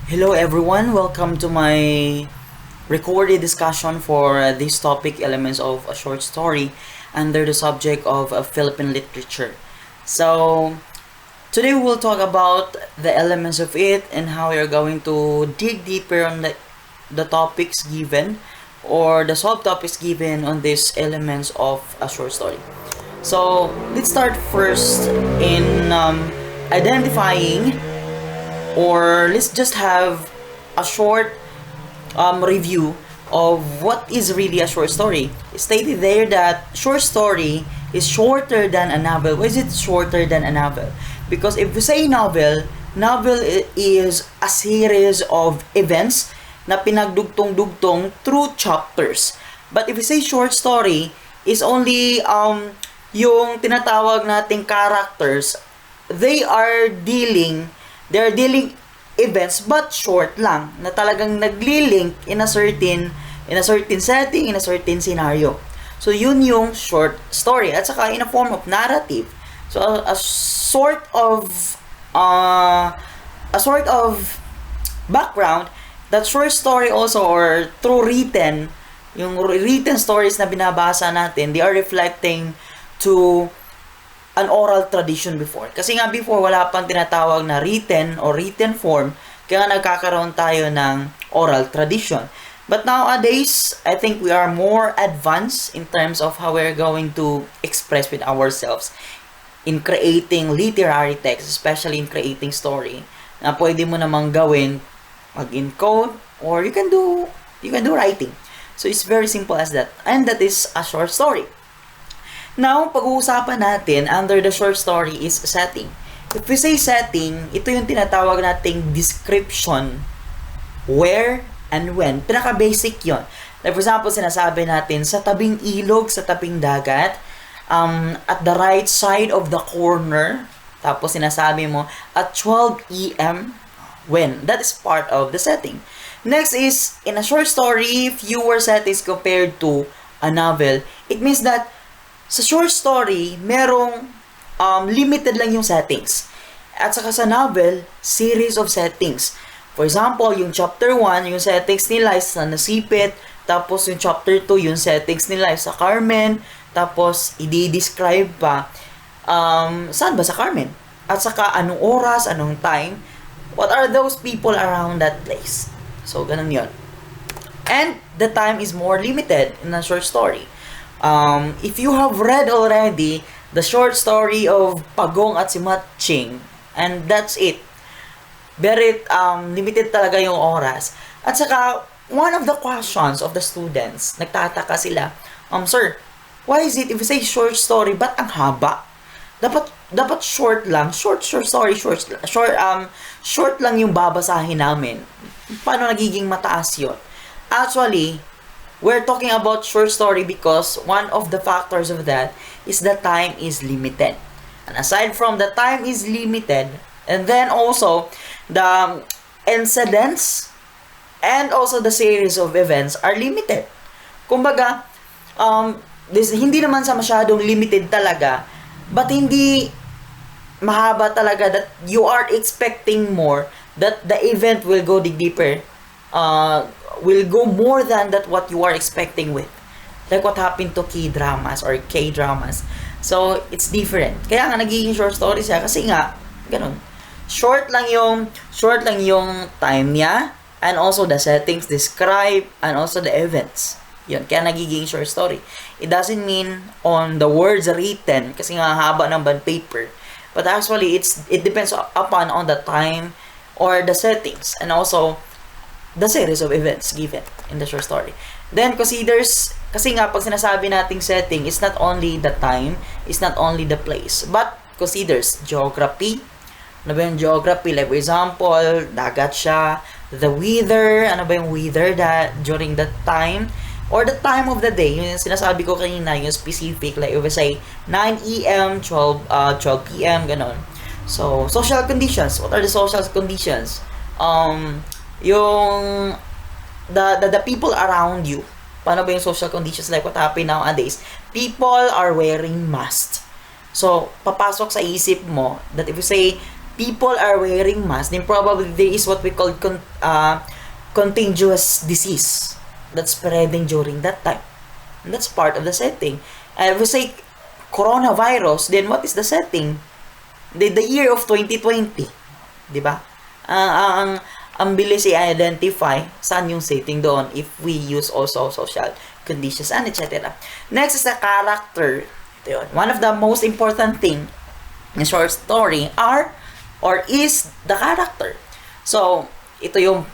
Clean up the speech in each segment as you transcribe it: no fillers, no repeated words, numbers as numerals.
Hello everyone, welcome to my recorded discussion for this topic elements of a short story under the subject of Philippine literature. So today we will talk about the elements of it and how we are going to dig deeper on the topics given or the subtopics given on these elements of a short story. So let's start first in identifying, or let's just have a short review of what is really a short story. It stated there that short story is shorter than a novel. Why is it shorter than a novel? Because if we say novel is a series of events na pinagdugtong-dugtong through chapters. But if we say short story, is only yung tinatawag nating characters, they're dealing events but short lang na talagang naglilink in a certain setting, in a certain scenario. So yun yung short story at saka in a form of narrative. So a sort of background that short story also, or through yung written stories na binabasa natin, they are reflecting to an oral tradition before. Kasi nga before, wala pang tinatawag na written or written form, kaya nagkakaroon tayo ng oral tradition. But nowadays, I think we are more advanced in terms of how we're going to express with ourselves in creating literary text, especially in creating story, na pwede mo namang gawin mag-encode, or you can do writing. So it's very simple as that. And that is a short story. Now, pag-uusapan natin under the short story is setting. If we say setting, ito yung tinatawag nating description, where and when. Pinaka-basic yon. Like for example, sinasabi natin sa tabing ilog, sa tabing dagat, at the right side of the corner. Tapos sinasabi mo at 12 a.m. when. That is part of the setting. Next is, in a short story, fewer settings compared to a novel. It means that sa short story, merong limited lang yung settings. At saka sa novel, series of settings. For example, yung chapter 1, yung settings nila is sa Nasipit. Tapos yung chapter 2, yung settings nila is sa Carmen. Tapos, i-describe pa saan ba sa Carmen? At saka anong oras, anong time. What are those people around that place? So, ganun yun. And the time is more limited in a short story. If you have read already the short story of Pagong at si Matching, and that's it. Very limited talaga yung oras. At saka, one of the questions of the students, nagtataka sila, Sir, why is it if we say short story, ba't ang haba? Dapat short lang, short lang yung babasahin namin. Paano nagiging mataas yun? Actually, we're talking about short story because one of the factors of that is the time is limited. And aside from the time is limited, and then also the incidents and also the series of events are limited. Kumbaga, hindi naman sa masyadong limited talaga, but hindi mahaba talaga that you are expecting more, that the event will go deeper, will go more than that what you are expecting with. Like what happened to K-dramas or K-dramas. So, it's different. Kaya nga nagiging short story siya kasi nga, ganun. Short lang yung time niya, and also the settings described, and also the events. Yun, kaya nagiging short story. It doesn't mean on the words written, kasi nga haba ng bond paper. But actually, it depends upon on the time or the settings, and also the series of events given in the short story. Then kasi nga pag sinasabi nating setting, it's not only the time, it's not only the place, but considers geography. Ano ba yung geography? Like for example, dagat siya, the weather, ano ba yung weather that during that time, or the time of the day, yung sinasabi ko kanina, yung specific, like if we say 9 a.m., 12 p.m., ganon. So, social conditions. What are the social conditions? Yung the people around you. Paano ba yung social conditions, like what happened nowadays? People are wearing masks. So, papasok sa isip mo that if you say people are wearing masks, then probably there is what we call contagious disease that's spreading during that time. And that's part of the setting. And if we say coronavirus, then what is the setting? The year of 2020. Di ba? Ang bilis i-identify saan yung setting doon if we use also social conditions and etc. Next is the character. Ito yun. One of the most important thing in short story is the character. So, ito yung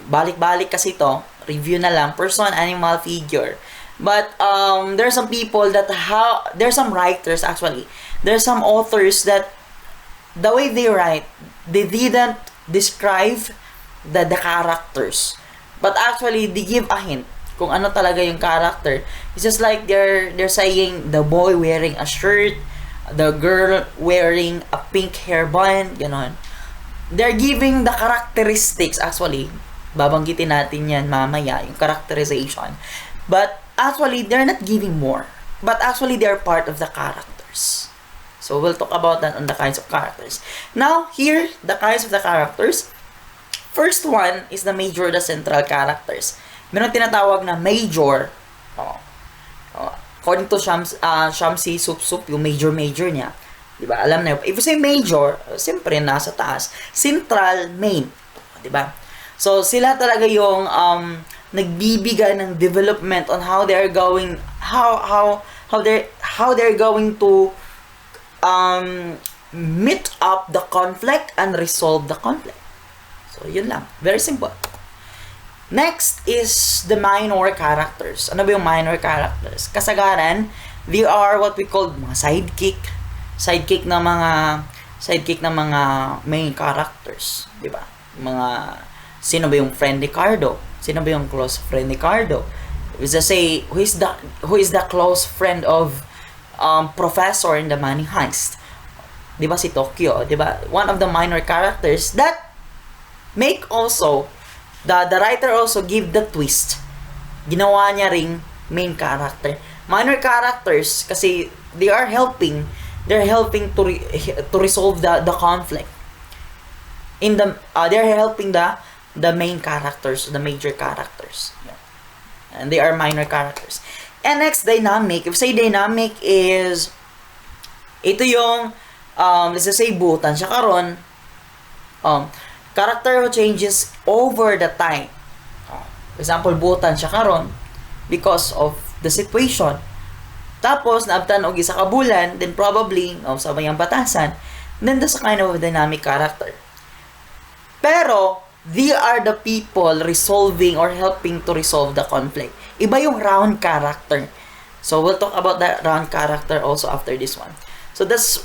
balik-balik kasi ito. Review na lang. Person, animal, figure. But there are some people that there are some writers actually. There are some authors that the way they write, they didn't describe the characters. But actually, they give a hint kung ano talaga yung character. It's just like they're saying the boy wearing a shirt, the girl wearing a pink hairband, ganon. They're giving the characteristics actually. Babanggitin natin yan mamaya, yung characterization. But actually, they're not giving more. But actually, they're part of the characters. So, we'll talk about that on the kinds of characters. Now, here, the kinds of the characters. First one is the major, the central characters. Meron tinatawag na major. According to Shamsi Sup, yung major niya. Diba? Alam na yun. If you say major, siyempre nasa taas. Central, main. Diba? So, sila talaga yung nagbibigay ng development on how they're going to meet up the conflict and resolve the conflict. So, yun lang. Very simple. Next is the minor characters. Ano ba yung minor characters? Kasagaran, they are what we call mga sidekick ng mga main characters, 'di ba? Sino ba yung friend ni Cardo? Sino ba yung close friend ni Cardo? Is to say who is the close friend of professor in the Money Heist? 'Di ba si Tokyo, 'di ba? One of the minor characters that make also the writer also give the twist. Ginawa niya ring main character. Minor characters kasi they're helping to resolve the conflict. They're helping the main characters, the major characters. Yeah. And they are minor characters. And next, dynamic. If say dynamic is ito yung let's just say butan siya karon. Character who changes over the time. For example, butan siya karon because of the situation. Tapos, naabtan og isa ka bulan, then probably, sa bayang batasan, then that's a kind of a dynamic character. Pero, they are the people resolving or helping to resolve the conflict. Iba yung round character. So, we'll talk about that round character also after this one. So, that's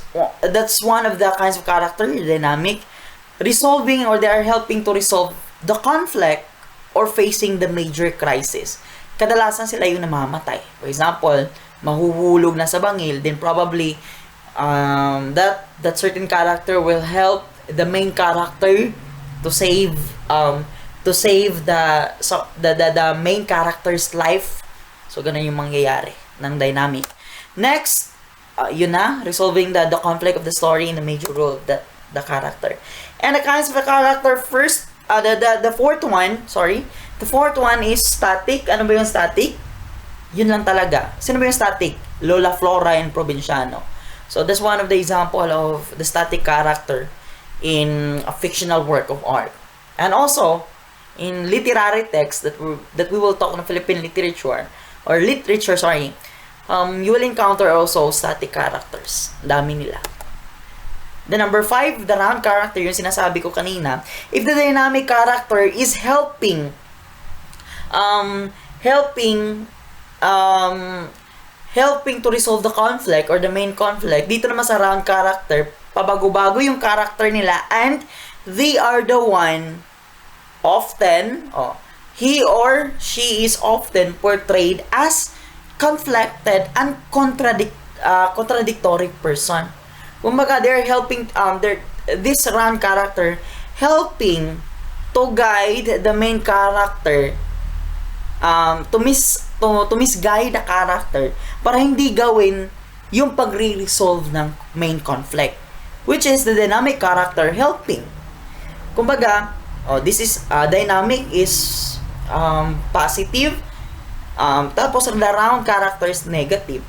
one of the kinds of character, dynamic, resolving or they are helping to resolve the conflict or facing the major crisis. Kadalasan sila yung namamatay. For example, mahuhulog na sa bangil, then probably that certain character will help the main character to save the main character's life. So ganun yung mangyayari ng dynamic. Next, yun na, resolving the conflict of the story in the major role of the character. And the kinds of the character first, the fourth one is static. Ano ba yung static? Yun lang talaga. Sino ba yung static? Lola Flora and Provinciano. So that's one of the example of the static character in a fictional work of art. And also in literary text that we will talk on Philippine literature, you will encounter also static characters. Dami nila. The number 5, the round character, yung sinasabi ko kanina. If the dynamic character is helping to resolve the conflict or the main conflict, dito naman sa round character, pabago-bago yung character nila and they are the one often, he or she is often portrayed as conflicted and contradictory person. Kumbaga, they're helping, this round character helping to guide the main character to misguide the character para hindi gawin yung pagre-resolve ng main conflict. which is the dynamic character helping. Kumbaga, this is dynamic is positive, tapos ang round character is negative.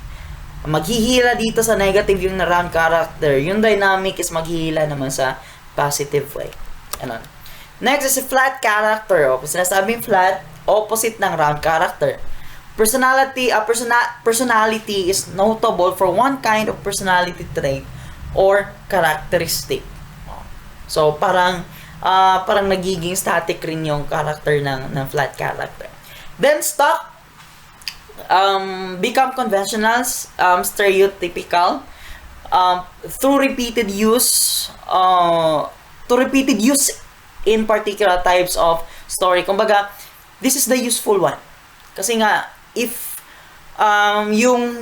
Maghihila dito sa negative yung round character, yung dynamic is maghihila naman sa positive way. Ano? Next is a flat character. Kung sinasabing flat, opposite ng round character. Personality is notable for one kind of personality trait or characteristic. So parang nagiging static rin yung character ng flat character. Then stock become conventional, stereotypical through repeated use in particular types of story. Kumbaga, this is the useful one. Kasi nga, if yung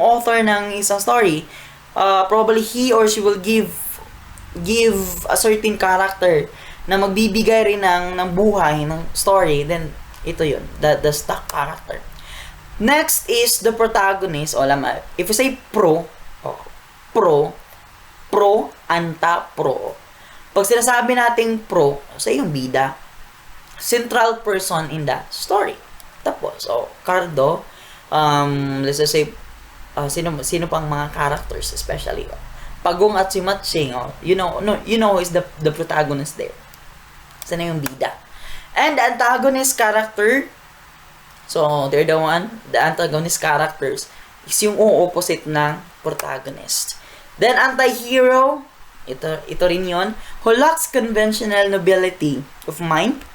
author ng isang story, probably he or she will give a certain character na magbibigay rin ng buhay ng story, then ito yun, the stock character. Next is the protagonist. If you say pro, anta-pro. Pag sinasabi nating pro, sa yung bida, central person in the story. Tapos, Cardo, let's just say, sino pang mga characters, especially, Pagong at si Matching, you know is the protagonist there. Sana yung bida. And the antagonist character, so they're the antagonist characters is yung opposite ng protagonist. Then anti-hero, ito rin yun, who lacks conventional nobility of mind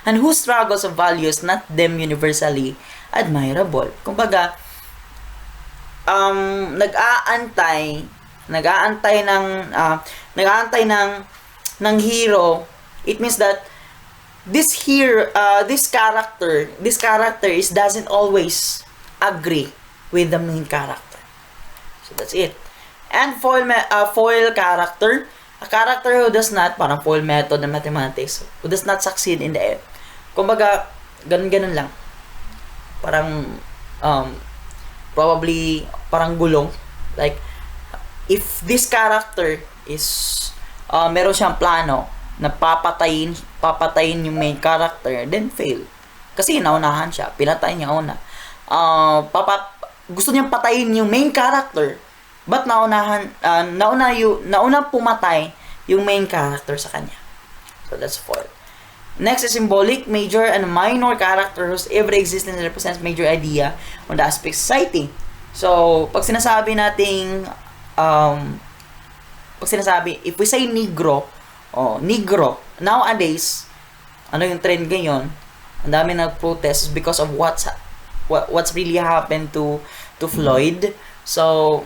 and who struggles of values not them universally admirable. Kumbaga, nag-aantay ng hero. It means that this character doesn't always agree with the main character. So that's it. And foil character, a character who does not, parang foil method ng mathematics, who does not succeed in the end. Kumbaga, ganun lang. Parang, probably, parang gulong. Like, if this character is, meron siyang plano na papatayin yung main character, then fail. Kasi naunahan siya, pinatay niya una. Gusto niyang patayin yung main character, but nauna pumatay yung main character sa kanya. So that's foil. Next is symbolic, major and minor characters. Every existence represents major idea on the aspect of society. So, pag sinasabi nating if we say negro, negro, nowadays, ano yung trend ngayon? Ang dami nag-protest because of what's really happened to Floyd. So,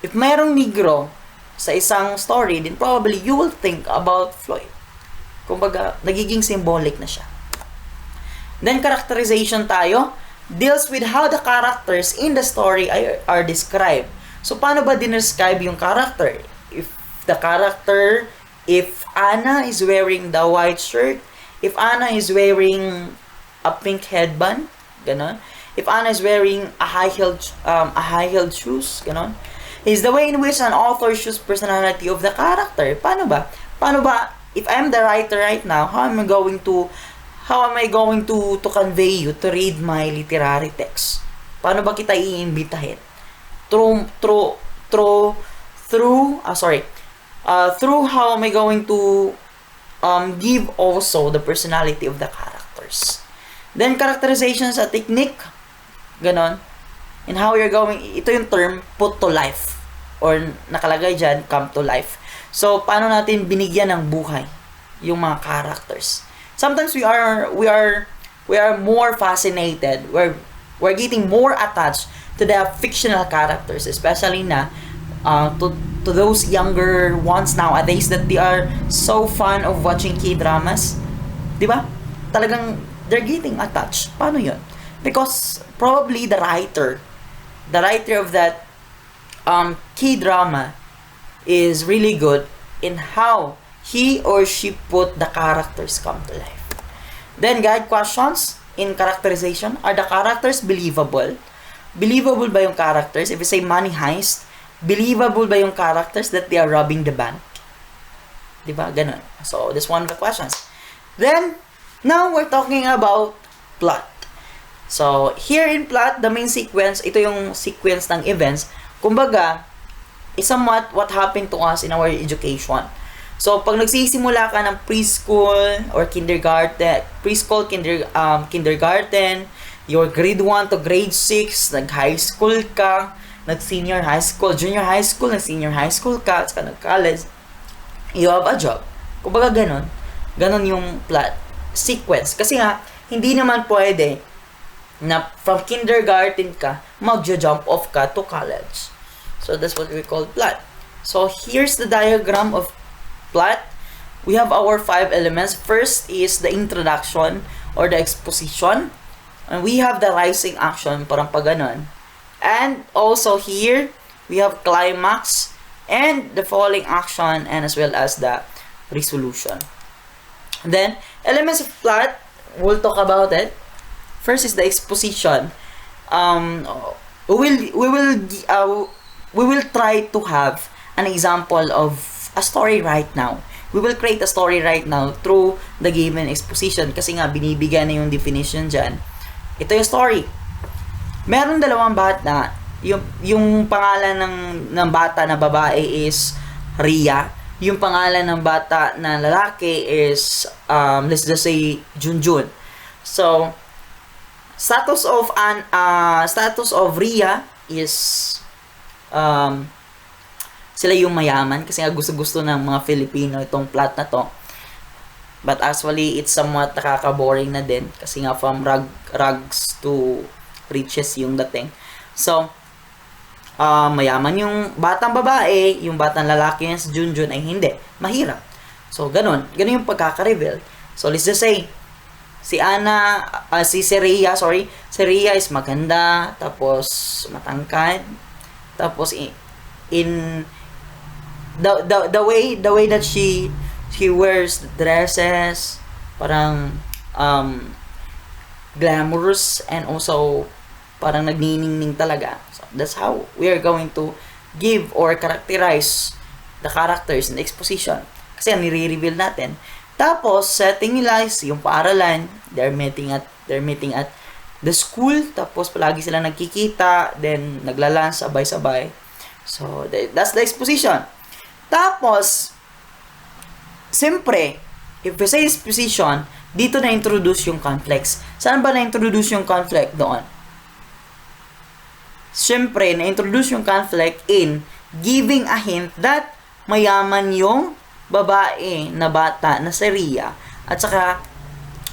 if mayroong negro sa isang story, then probably you will think about Floyd. Kumbaga, nagiging symbolic na siya. Then, characterization tayo, deals with how the characters in the story are described. So, paano ba dinescribe yung character? If Anna is wearing the white shirt, if Anna is wearing a pink headband, ganon. If Anna is wearing a high-heeled shoes, ganon. Is the way in which an author chooses personality of the character. Paano ba? If I'm the writer right now, how am I going to convey you to read my literary text? Paano ba kita iimbitahin? Through how am I going to give also the personality of the characters. Then characterization sa technique, ganon. And how you're going, ito yung term put to life, or nakalagay dyan, come to life. So paano natin binigyan ng buhay yung mga characters? Sometimes we are more fascinated, we're getting more attached to the fictional characters, especially na to those younger ones nowadays that they are so fond of watching K-dramas. Diba? Talagang they're getting attached. Paano yun? Because probably the writer of that K-drama is really good in how he or she put the characters come to life. Then, guide questions in characterization. Are the characters believable? Believable ba yung characters? If you say money heist, believable ba yung characters that they are robbing the bank? Diba? Ganun. So, that's one of the questions. Then, now we're talking about plot. So, here in plot, the main sequence, ito yung sequence ng events. Kumbaga, is somewhat what happened to us in our education. So, pag nagsisimula ka ng preschool or kindergarten, kindergarten, your grade 1 to grade 6, nag-high school ka, nag-senior high school, junior high school, nag-senior high school ka, at saka nag-college, you have a job. Kumbaga ganun. Ganun yung plot sequence. Kasi nga, hindi naman pwede na from kindergarten ka, mag-jump off ka to college. So, that's what we call plot. So, here's the diagram of plot. We have our 5 elements. First is the introduction or the exposition. And we have the rising action, parang pag ganun. And also here, we have climax and the falling action and as well as the resolution. Then, elements of plot, we'll talk about it. First is the exposition. We will try to have an example of a story right now. We will create a story right now through the given exposition kasi nga binibigyan na yung definition dyan. Ito yung story. Meron dalawang bata. Yung pangalan ng bata na babae is Ria. Yung pangalan ng bata na lalaki is let's just say Junjun. So status of Ria is sila yung mayaman kasi nga gusto-gusto ng mga Filipino itong plot na to. But actually, it's somewhat nakaka-boring na din kasi nga from rags to riches yung dating. So, mayaman yung batang babae, yung batang lalaki yung si Junjun ay hindi. Mahirap. So, ganun. Ganun yung pagkaka-reveal. So, let's just say, si Rhea is maganda, tapos matangkad, tapos in the way that she wears dresses, parang glamorous and also parang nagniningning talaga. So that's how we are going to give or characterize the characters in the exposition. Kasi ang nire-reveal natin. Tapos setting nila is yung paaralan, they're meeting at the school, tapos palagi sila nagkikita, then naglalunch sabay-sabay. So that's the exposition. Tapos siyempre, if we say exposition, dito na-introduce yung conflicts. Saan ba na-introduce yung conflict doon? Siyempre, na-introduce yung conflict in giving a hint that mayaman yung babae na bata na si Ria at saka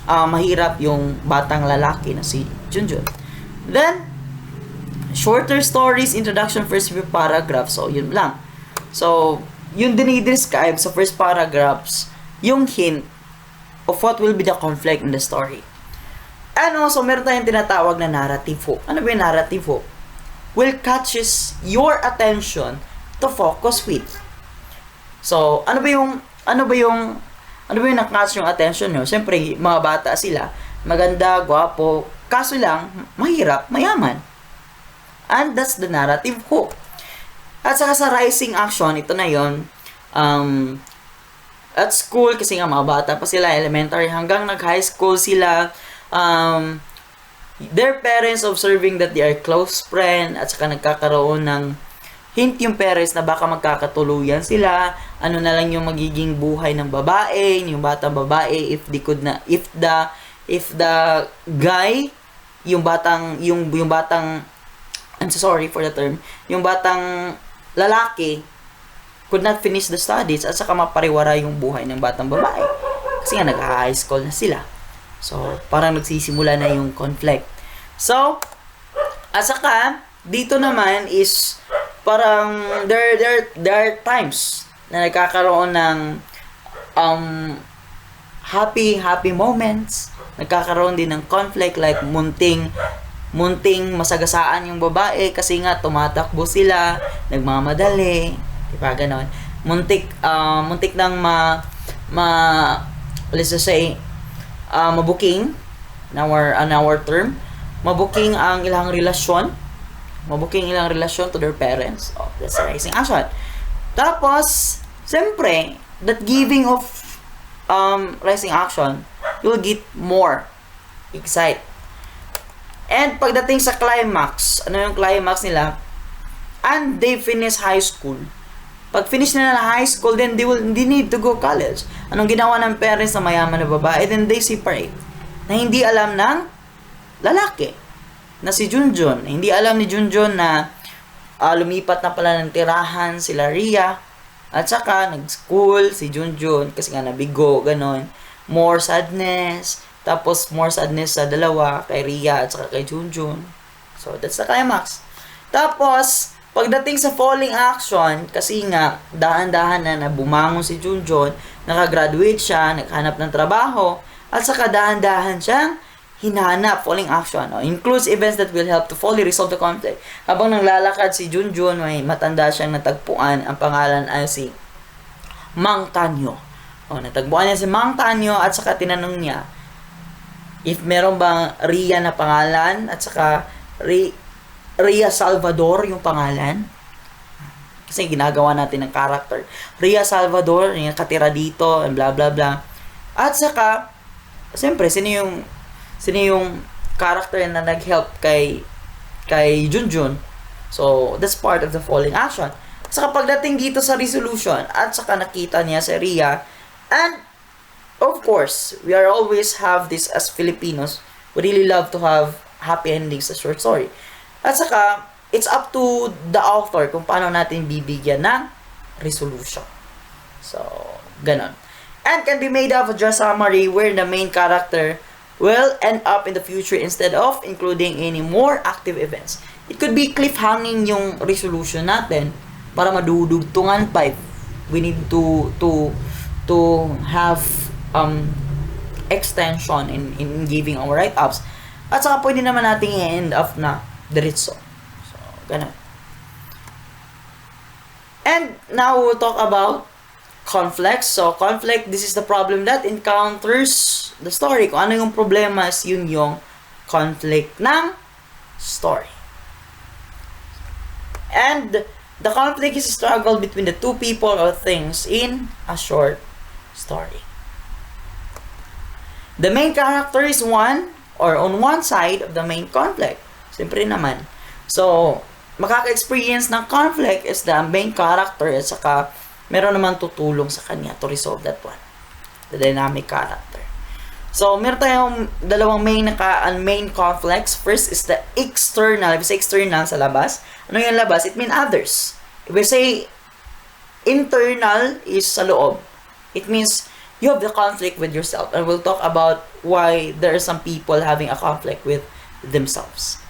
mahirap yung batang lalaki na si Junjun. Then, shorter stories, introduction, first few paragraphs. So, yun lang. So, yung dinidescribe sa first paragraphs, yung hint of what will be the conflict in the story. And also, meron tayong tinatawag na narrative hook. Ano ba yung narrative hook? Will catches your attention to focus with. So, ano ba yung nakakatch yung attention nyo? Siyempre, mga bata sila, maganda, gwapo, kaso lang, mahirap, mayaman. And that's the narrative hook. At saka sa rising action, ito na yon. At school, kasi nga mga bata pa sila, elementary, hanggang nag-high school sila, their parents observing that they are close friend, at saka nagkakaroon ng hint yung parents na baka magkakatuluyan sila, ano na lang yung magiging buhay ng babae, yung batang babae, if the guy, yung batang, I'm so sorry for the term, yung batang lalaki could not finish the studies at saka mapariwara yung buhay ng batang babae. Kasi nga nag-high school na sila. So, parang nagsisimula na yung conflict. So, at saka, dito naman is parang there are times na nagkakaroon ng happy moments. Nagkakaroon din ng conflict like munting masagasaan yung babae kasi nga tumatakbo sila, nagmamadali, diba ganon. Muntik nang let's just say mabuking in our term, mabuking ang ilang relasyon mabuking ilang relasyon to their parents. Oh, that's a rising action. Tapos, siyempre, that giving of rising action, you'll get more excite. And pagdating sa climax, ano yung climax nila? And they finish high school. Pag finish nila na high school, then they need to go college. Anong ginawa ng parents na mayaman na babae? Then they separate. Na hindi alam ng lalaki. Na si Junjun. Hindi alam ni Junjun na lumipat na pala ng tirahan sila Ria. At saka, nag-school si Junjun kasi nga nabigo, ganon. More sadness. Tapos, more sadness sa dalawa, kay Ria at saka kay Junjun. So, that's the climax. Tapos, pagdating sa falling action, kasi nga, dahan-dahan na bumangon si Junjun, nakagraduate siya, naghanap ng trabaho, at saka dahan-dahan siyang hinanap, falling action. No? Includes events that will help to fully resolve the conflict. Habang naglalakad si Junjun, may matanda siyang natagpuan. Ang pangalan ay si Mang Tanyo. O, natagpuan niya si Mang Tanyo at saka tinanong niya if meron bang Ria na pangalan at saka Ria Salvador yung pangalan. Kasi ginagawa natin ng character. Ria Salvador, yung katira dito, and blah blah blah. At saka, siyempre, sino yung character na nag-help kay Junjun. So, that's part of the falling action. Saka pagdating dito sa resolution, at saka nakita niya si Ria, and of course, we are always have this as Filipinos, we really love to have happy endings sa short story. At saka, it's up to the author kung paano natin bibigyan ng resolution. So, ganon. And can be made up of just summary where the main character will end up in the future instead of including any more active events. It could be cliffhanging yung resolution natin para madudugtungan pa if we need to have extension in giving our write-ups. At saka pwede naman natin i-end up na diretso. So, ganun. And now we'll talk about conflicts. So, conflict, this is the problem that encounters the story. Kung ano yung problema, yun yung conflict ng story. And the conflict is a struggle between the two people or things in a short story. The main character is one or on one side of the main conflict. Siyempre naman. So, makaka-experience ng conflict is the main character at saka meron naman tutulong sa kanya to resolve that one. The dynamic character. So, meron tayong dalawang main conflicts. First is the external. If we say external sa labas, ano yung labas? It means others. If we say internal is sa loob, it means you have the conflict with yourself. And we'll talk about why there are some people having a conflict with themselves.